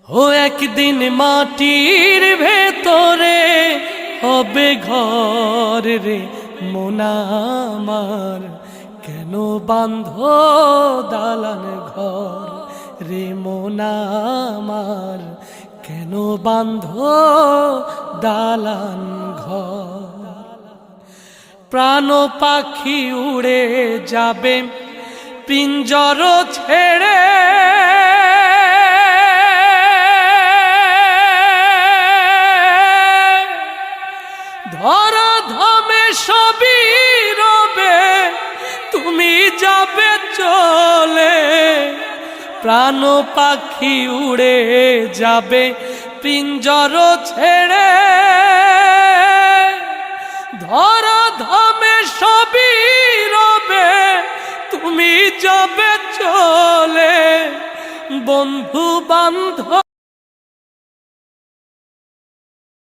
ও একদিন মাটির ভেতরে হবে ঘর রে মন আমার, কেন বাঁধ দালান ঘর রে মন আমার, কেন বাঁধ দালান ঘর। প্রাণ পাখি উড়ে যাবে পিঞ্জর ছেড়ে, ধরা ধামে সবই রবে তুমি যাবে চলে। প্রাণ পাখি উড়ে যাবে পিঞ্জর ছেড়ে, ধরা ধামে সবই রবে তুমি যাবে চলে। বন্ধু বান্ধব